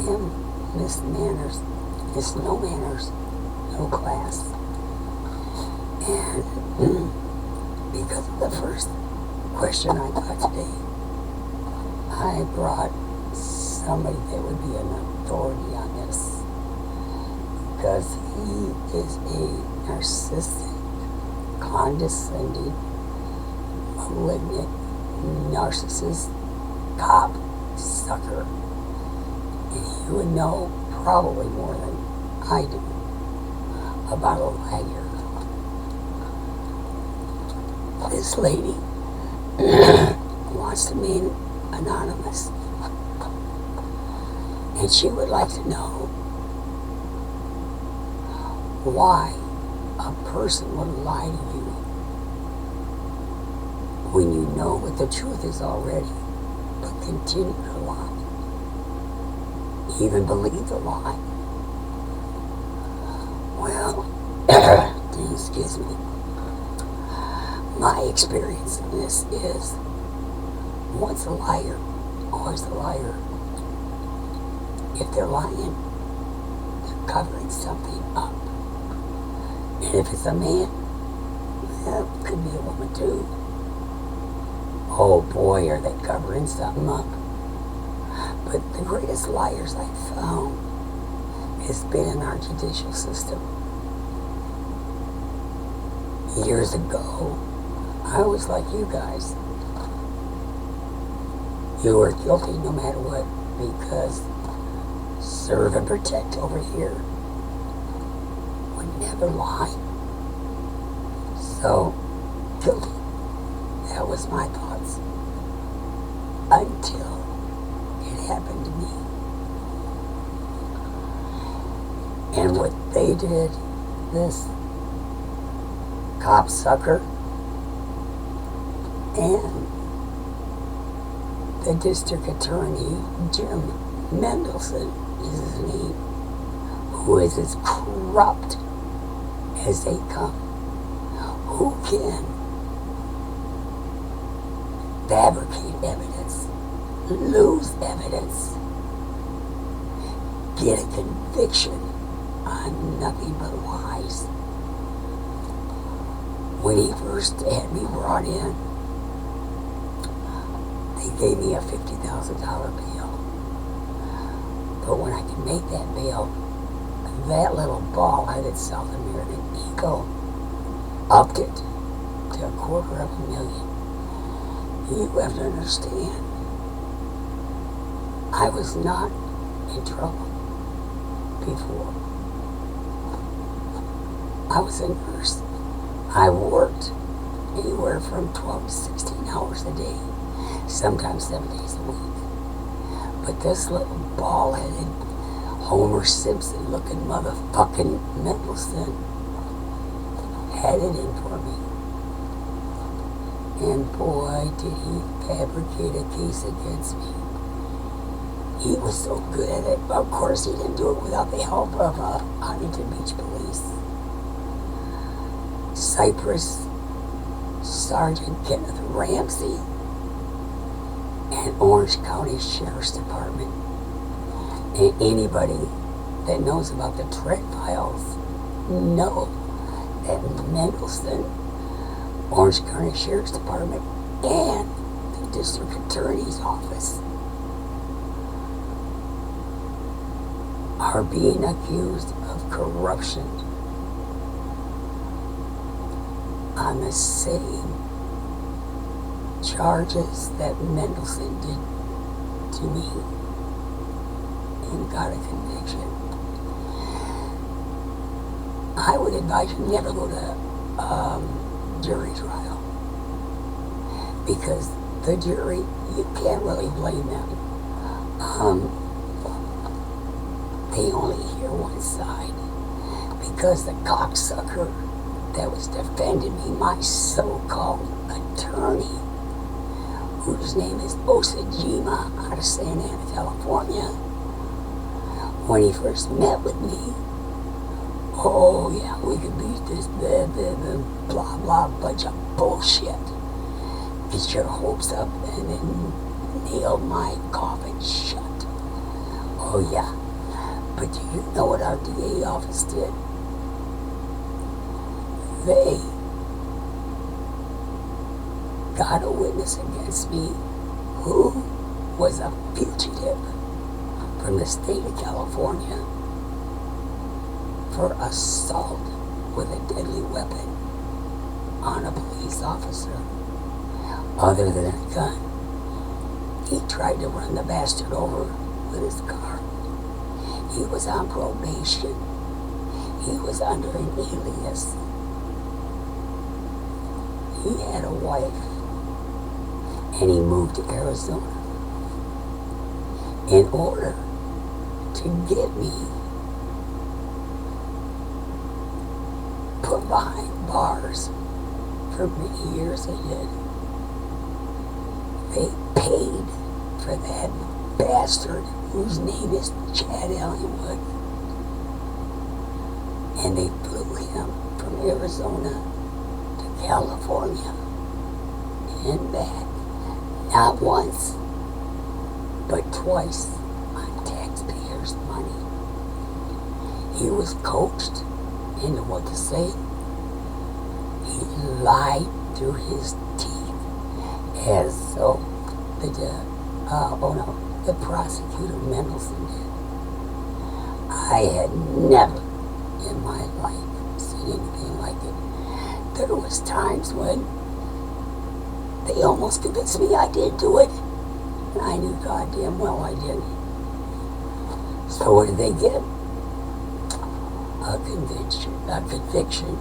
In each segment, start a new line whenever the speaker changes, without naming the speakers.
am Miss Manners, Miss No Manners, No Class. And because of the first question I got today, I brought somebody that would be an authority on this, because he is a narcissistic, condescending, malignant, narcissist, cop, sucker. And you would know probably more than I do about a liar. This lady wants to remain anonymous, and she would like to know why a person would lie to you when you know what the truth is already, but continue to lie, even believe the lie. Well, excuse me. My experience in this is, once a liar, always a liar. If they're lying, they're covering something up. And if it's a man, well, it could be a woman too. Oh boy, are they covering something up. But the greatest liars I've found has been in our judicial system. Years ago, I was like you guys. You were guilty no matter what, because serve and protect over here would never lie. So, guilty. That was my thoughts. Until it happened to me. And what they did, this copsucker and the district attorney, Jim Mendelson is his name, who is as corrupt as they come, who can fabricate evidence, lose evidence, get a conviction on nothing but lies. When he first had me brought in, they gave me a $50,000 bail. But when I could make that bail, that little ball-headed South American ego upped it to $250,000. You have to understand, I was not in trouble before. I was a nurse. I worked anywhere from 12 to 16 hours a day, sometimes 7 days a week. But this little ball-headed, Homer Simpson-looking motherfucking Mendelson had it in for me. And boy, did he fabricate a case against me. He was so good at it. Of course, he didn't do it without the help of Huntington Beach Police, Cypress Sergeant Kenneth Ramsey, and Orange County Sheriff's Department. And anybody that knows about the Trent files know that Mendelson, Orange County Sheriff's Department, and the District Attorney's Office are being accused of corruption on the same charges that Mendelson did to me and got a conviction. I would advise you never go to jury trial, because the jury, you can't really blame them. They only hear one side, because the cocksucker that was defending me, my so-called attorney, whose name is Osajima out of Santa Ana, California, when he first met with me, oh yeah, we could beat this blah blah bunch of bullshit, get your hopes up and then nail my coffin shut. Oh yeah, But do you know what our DA office did? They got a witness against me who was a fugitive from the state of California for assault with a deadly weapon on a police officer other than a gun. He tried to run the bastard over with his car. He was on probation. He was under an alias. He had a wife, and he moved to Arizona in order to get me put behind bars. For many years they did. They paid for that bastard whose name is Chad Allenwood, and they flew him from Arizona to California and back, not once, but twice on taxpayers' money. He was coached into what to say. He lied through his teeth as so the prosecutor Mendelson did. I had never in my life seen anything like it. There was times when they almost convinced me I did do it, and I knew goddamn well I didn't. So what did they get? A conviction.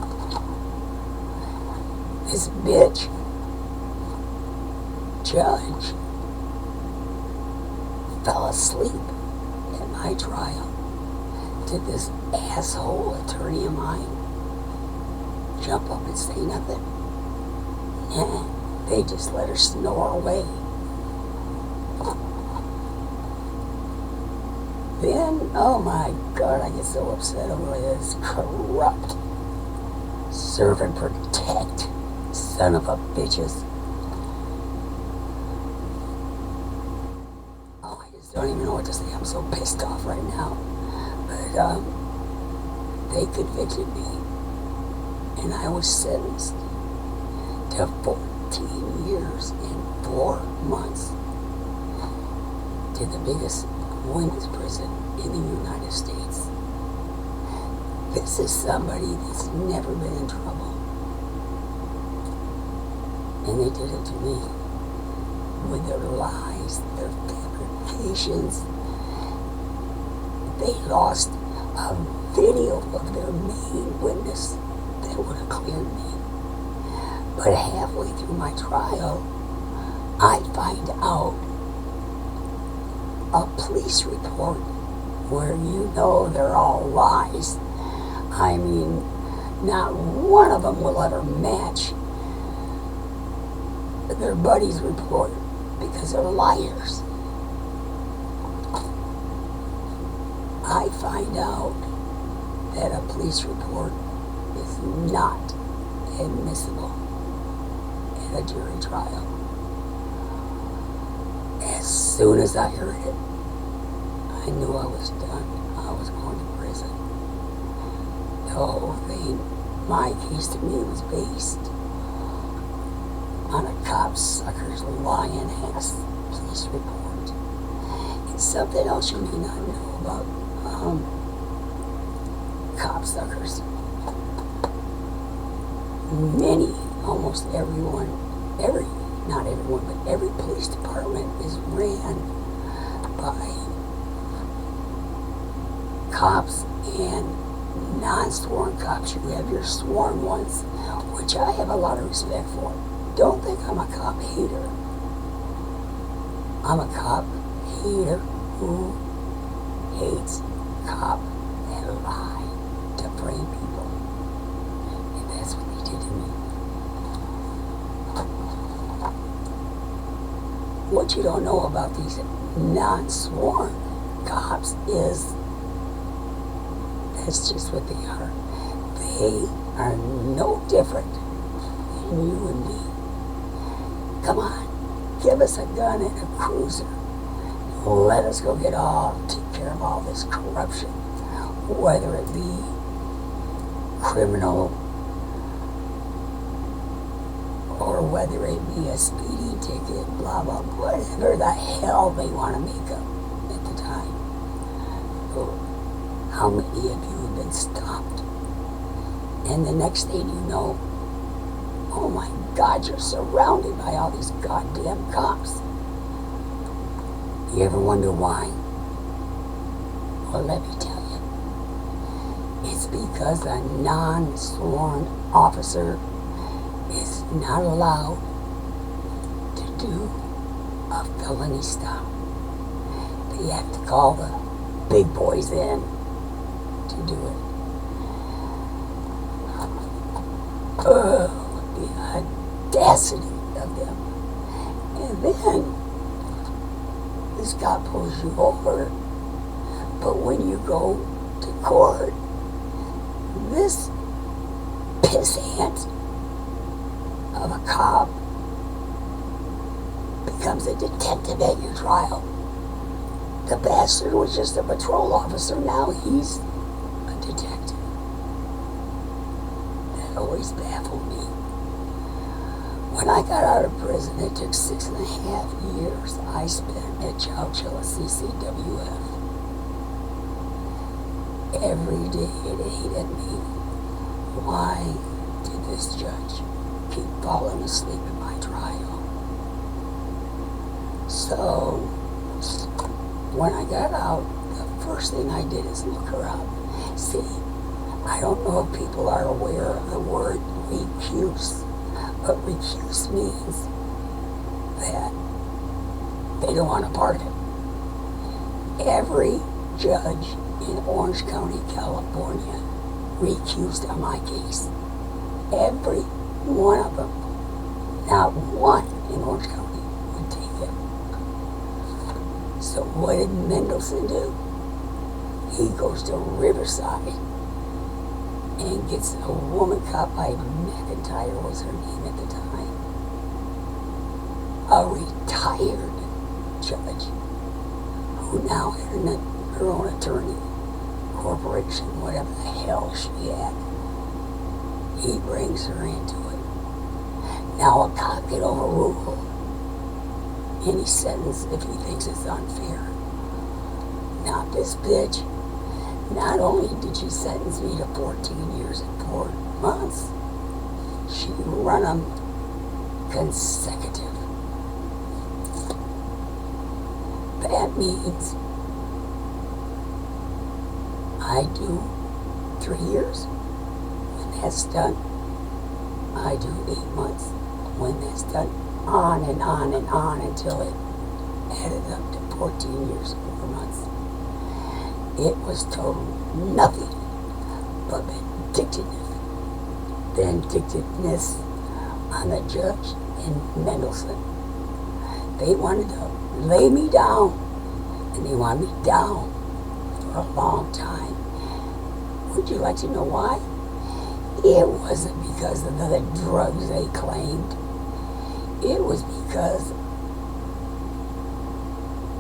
This bitch judge fell asleep at my trial. Did this asshole attorney of mine jump up and say nothing? Nah, they just let her snore away. Then, oh my God, I get so upset over this corrupt serve and protect son of a bitches. Oh, I just don't even know what to say. I'm so pissed off right now. But they convicted me, and I was sentenced to 14 years and 4 months to the biggest women's prison in the United States. This is somebody that's never been in trouble. And they did it to me with their lies, their fabrications. They lost a video of their main witness that would have cleared me. But halfway through my trial, I find out a police report where you know they're all lies. I mean, not one of them will ever match their buddy's report because they're liars. I find out that a police report is not admissible in a jury trial. As soon as I heard it, I knew I was done. I was going to prison. The whole thing, my case to me was based on a copsucker's lying ass police report. It's something else you may not know about copsuckers. Many, almost everyone, not everyone, but every police department is ran by cops and non-sworn cops. You have your sworn ones, which I have a lot of respect for. Don't think I'm a cop hater. I'm a cop hater who hates cop that lie to frame people. And that's what they did to me. What you don't know about these non-sworn cops is that's just what they are. They are no different than you and me. Come on, give us a gun and a cruiser. Let us go take care of all this corruption. whether it be criminal or whether it be a speeding ticket, blah, blah, whatever the hell they want to make up at the time. How many of you have been stopped? And the next thing you know, oh my God, you're surrounded by all these goddamn cops. You ever wonder why? Well, let me tell you. It's because a non-sworn officer is not allowed to do a felony stop. They have to call the big boys in to do it. The audacity of them. And then this cop pulls you over, but when you go to court, this pissant of a cop becomes a detective at your trial. The bastard was just a patrol officer, now he's a detective. That always baffled me. When I got out of prison, it took 6.5 years I spent at Chowchilla CCWF. Every day it ate at me. Why did this judge keep falling asleep at my trial? So, when I got out, the first thing I did is look her up. See, I don't know if people are aware of the word recuse, but recuse means that they don't want a part of it. Every judge in Orange County, California, recused on my case. Every one of them. Not one in Orange County would take it. So what did Mendelson do? He goes to Riverside and gets a woman cop by McIntyre was her name at the time. A retired judge who now had her own attorney, corporation, whatever the hell she had. He brings her into it. Now a cop can overrule any sentence if he thinks it's unfair. Not this bitch. Not only did she sentence me to 14 years and 4 months, she run them consecutive. That means I do 3 years. When that's done, I do 8 months. When that's done, on and on and on until it added up to 14 years and 4 months. It was total nothing but vindictiveness on the judge and Mendelson. They wanted to lay me down, and they wanted me down for a long time. Would you like to know why? It wasn't because of the drugs they claimed. It was because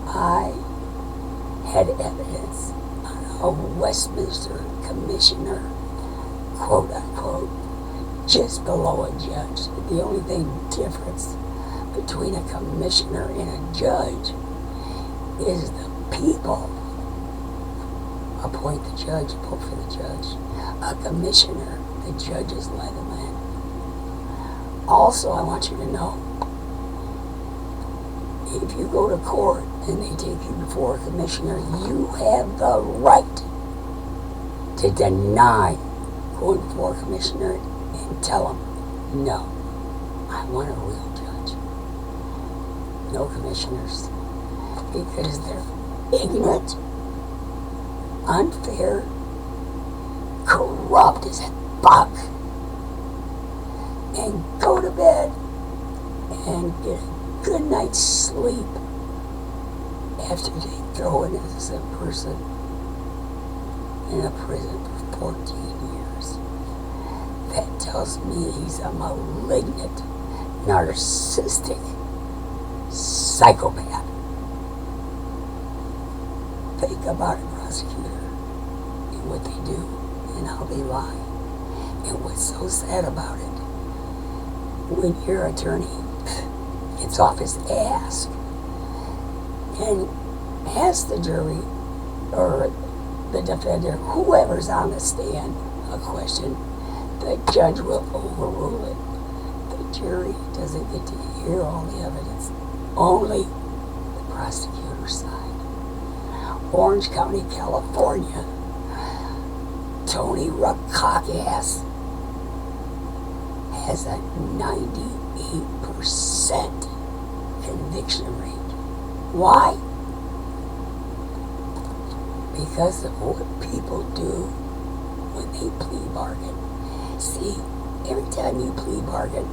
I had evidence on a Westminster commissioner, quote unquote, just below a judge. The only difference between a commissioner and a judge is the people appoint the judge, vote for the judge. A commissioner, the judges let him in. Also, I want you to know, if you go to court and they take you before a commissioner, you have the right to deny going before a commissioner and tell them, no, I want a real judge. No commissioners, because they're ignorant, unfair, corrupt as a fuck, and go to bed and get a good night's sleep after they throw an innocent person in a prison for 14 years. That tells me he's a malignant, narcissistic psychopath. Think about it, prosecutor. You what they do and how they lie. And what's so sad about it, when your attorney gets off his ass and asks the jury or the defendant, whoever's on the stand, a question, the judge will overrule it. The jury doesn't get to hear all the evidence, only the prosecutor's side. Orange County, California, Tony Ruckakas has a 98% conviction rate. Why? Because of what people do when they plea bargain. See, every time you plea bargain,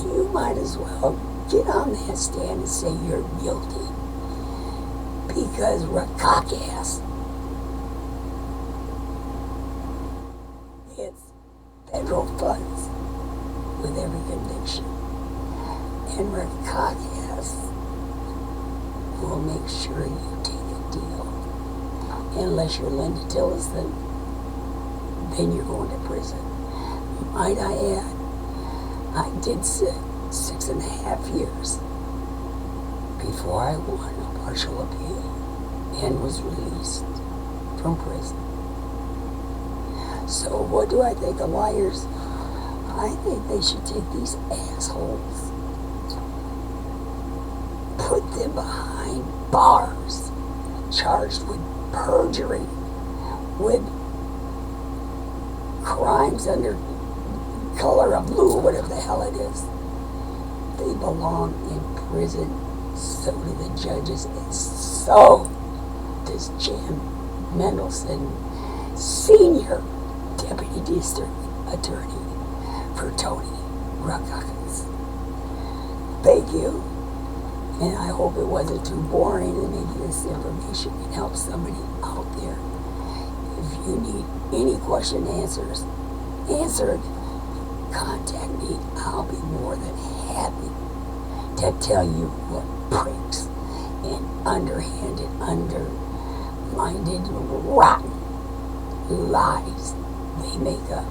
you might as well get on that stand and say you're guilty. Because Ruckakas gets federal funds with every conviction. And Ruckakas will make sure you take a deal. Unless you're Linda Tillotson, then you're going to prison. Might I add, I did sit 6.5 years before I won a partial appeal and was released from prison. So what do I think of liars? I think they should take these assholes, put them behind bars, charged with perjury, with crimes under color of blue, whatever the hell it is. They belong in prison. So do the judges, and so does Jim Mendelson, Senior Deputy District Attorney for Tony Ruckakas. Thank you, and I hope it wasn't too boring, and maybe this information can help somebody out there. If you need any question answered, contact me. I'll be more than happy to tell you what pricks and underhanded, undermined, rotten lies they make up.